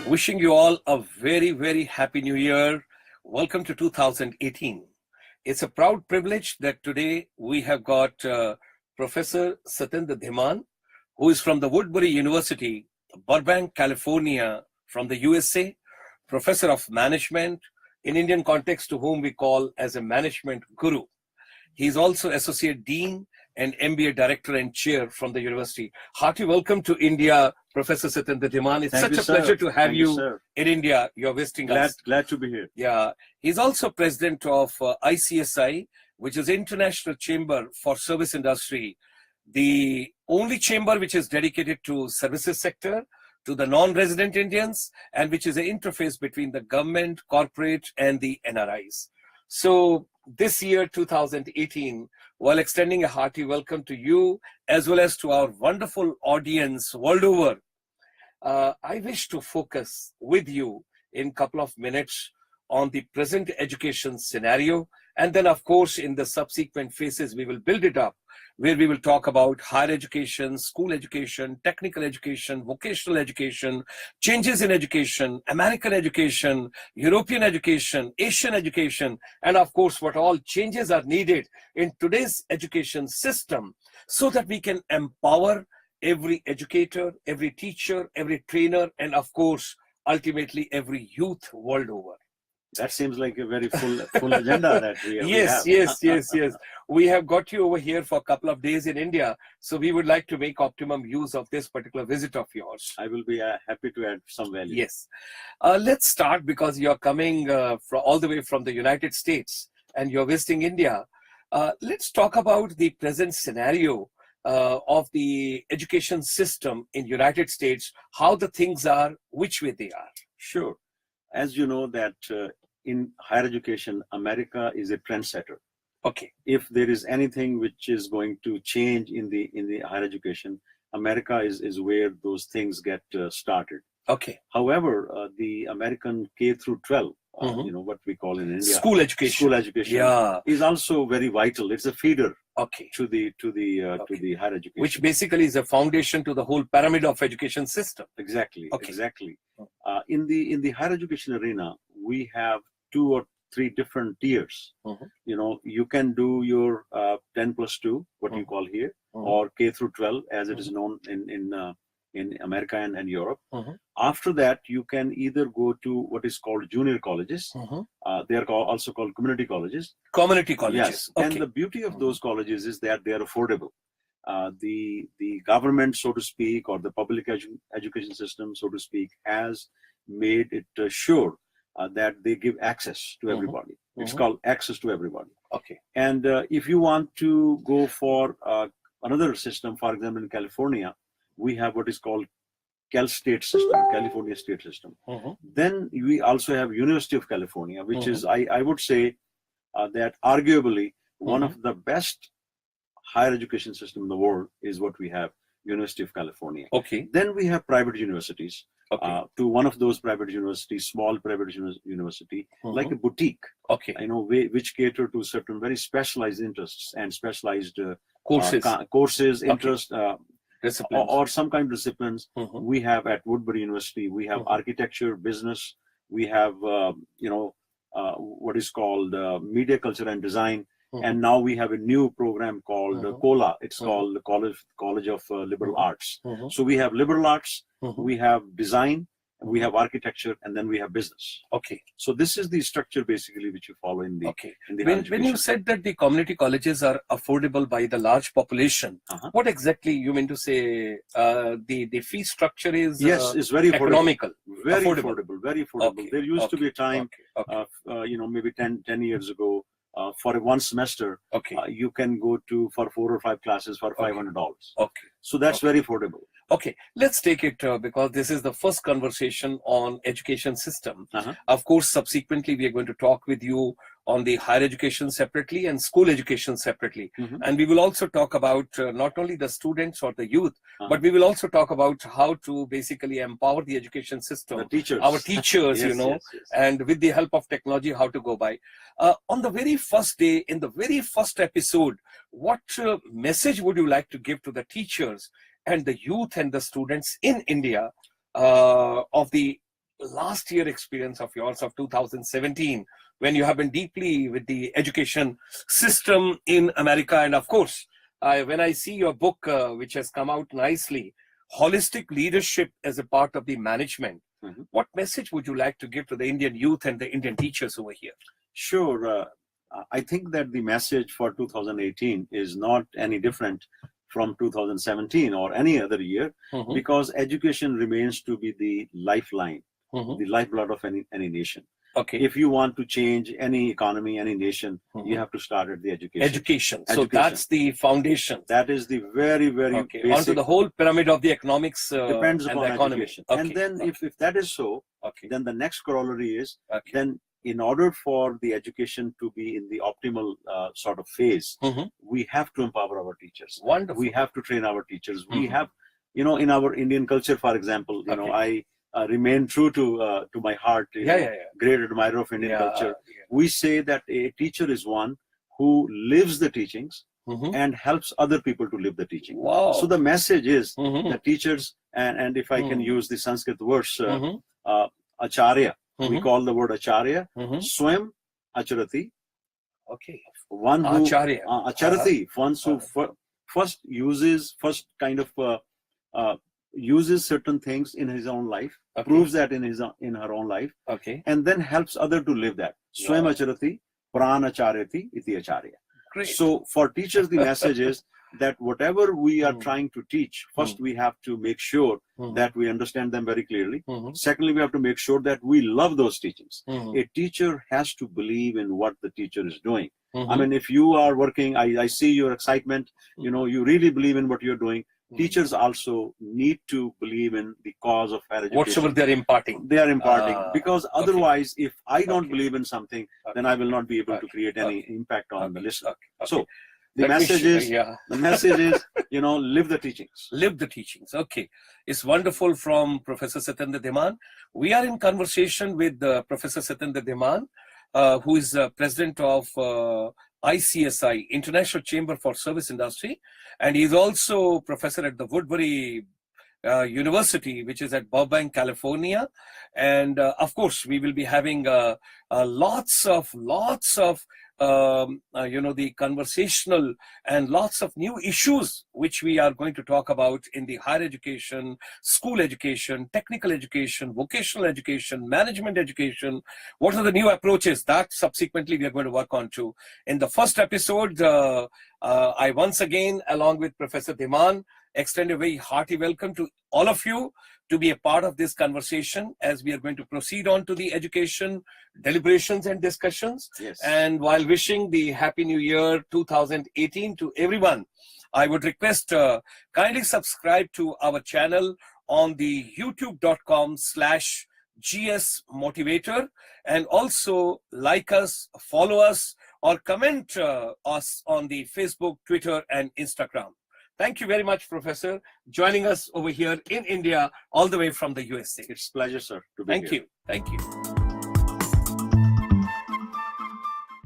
Wishing you all a very, very happy new year. Welcome to 2018. It's a proud privilege that today we have got Professor Satinder Dhiman, who is from the Woodbury University, Burbank, California, from the USA, Professor of Management, in Indian context to whom we call as a management guru. He's also Associate Dean and MBA Director and Chair from the university. Hearty welcome to India, Professor Satinder Dhiman. It's such a pleasure to have you in India. You're visiting us. Glad to be here. Yeah. He's also President of ICSI, which is International Chamber for Service Industry, the only chamber which is dedicated to services sector, to the non-resident Indians, and which is an interface between the government, corporate, and the NRIs. So this year, 2018, while extending a hearty welcome to you as well as to our wonderful audience world over, I wish to focus with you in a couple of minutes on the present education scenario. And then, of course, in the subsequent phases, we will build it up, where we will talk about higher education, school education, technical education, vocational education, changes in education, American education, European education, Asian education, and of course, what all changes are needed in today's education system so that we can empower every educator, every teacher, every trainer, and of course, ultimately every youth world over. That seems like a very full agenda that we have. Yes. We have got you over here for a couple of days in India, so we would like to make optimum use of this particular visit of yours. I will be happy to add some value. Yes. Let's start because you're coming from all the way from the United States and you're visiting India. Let's talk about the present scenario of the education system in United States, how the things are, which way they are. Sure. As you know that in higher education, America is a trendsetter. Okay. If there is anything which is going to change in the higher education, America is where those things get started. Okay. However, the American K through 12, what we call in India, school education, is also very vital. It's a feeder. Okay. To the higher education, which basically is a foundation to the whole pyramid of education system. Exactly. Okay. Exactly. In the higher education arena, we have 2 or 3 different tiers. You can do your 10+2, what you call here, or K through 12, as it is known in America and Europe. After that, you can either go to what is called junior colleges. They are also called community colleges. Community colleges. Yes. Okay. And the beauty of those colleges is that they are affordable. The government, so to speak, or the public education system, so to speak, has made it sure that they give access to everybody. It's called access to everybody. Okay. And if you want to go for another system, for example, in California, we have what is called Cal State system, California State system. Then we also have University of California, which is, I would say, that arguably one of the best higher education system in the world is what we have, University of California. Okay. Then we have private universities. Okay. To one of those private universities, small private university, like a boutique. Okay. Which cater to certain very specialized interests and specialized courses, interests. Or some kind of disciplines. We have at Woodbury University, we have architecture, business, we have what is called media culture and design, and now we have a new program called COLA. It's called the College of Liberal Arts. So we have liberal arts, we have design, we have architecture, and then we have business. Okay. So this is the structure basically which you follow in the. Okay. When you said that the community colleges are affordable by the large population, what exactly you mean to say? The fee structure is it's very economical, very affordable, very affordable. Okay. There used to be a time, maybe 10 years ago, for one semester, you can go to for 4 or 5 classes for $500. Okay. So that's very affordable. Okay, let's take it because this is the first conversation on education system. Of course, subsequently, we are going to talk with you on the higher education separately and school education separately. And we will also talk about not only the students or the youth, but we will also talk about how to basically empower the education system, the teachers. Our teachers, yes. And with the help of technology, how to go by. On the very first day, in the very first episode, what message would you like to give to the teachers and the youth and the students in India of the last year experience of yours of 2017, when you have been deeply with the education system in America. And of course, when I see your book, which has come out nicely, Holistic Leadership as a Part of the Management, what message would you like to give to the Indian youth and the Indian teachers over here? Sure. I think that the message for 2018 is not any different from 2017 or any other year, because education remains to be the lifeline, the lifeblood of any nation. Okay. If you want to change any economy, any nation, you have to start at the education. So that's the foundation. That is the very, very basic. Onto the whole pyramid of the economics depends and upon the economy. education. And then if that is so, then the next corollary is, then in order for the education to be in the optimal sort of phase, we have to empower our teachers. Wonderful. We have to train our teachers. We have, in our Indian culture, for example, I remain true to my heart, great admirer of Indian culture. We say that a teacher is one who lives the teachings and helps other people to live the teaching. Wow. So the message is that teachers, and if I can use the Sanskrit words, acharya, we call the word acharya, swam acharati. Okay. One who, acharya. Acharati, one who first kind of uses certain things in his own life, proves that in her own life, and then helps other to live that. Swam acharati, pran acharyati, iti acharya. Great. So for teachers, the message is that whatever we are trying to teach, first we have to make sure that we understand them very clearly. Secondly, we have to make sure that we love those teachings. A teacher has to believe in what the teacher is doing. I mean, if you are working, I see your excitement, you really believe in what you're doing. Teachers also need to believe in the cause of higher education. Whatever they're imparting. They are imparting. Because otherwise, if I don't believe in something, then I will not be able to create any impact on the listener. So the message is, live the teachings. Live the teachings. Okay. It's wonderful from Professor Satinder Dhiman. We are in conversation with Professor Satinder Dhiman, who is president of ICSI, International Chamber for Service Industry, and he's also professor at the Woodbury University, which is at Burbank, California. And of course, we will be having lots of the conversational and lots of new issues which we are going to talk about in the higher education, school education, technical education, vocational education, management education. What are the new approaches that subsequently we are going to work on too? In the first episode, I once again, along with Professor Dhiman, extend a very hearty welcome to all of you to be a part of this conversation as we are going to proceed on to the education deliberations and discussions. Yes. And while wishing the Happy New Year 2018 to everyone, I would request kindly subscribe to our channel on the youtube.com/GS Motivator, and also like us, follow us, or comment us on the Facebook, Twitter, and Instagram. Thank you very much, Professor, joining us over here in India, all the way from the USA. It's a pleasure, sir, to be here. Thank you. Thank you.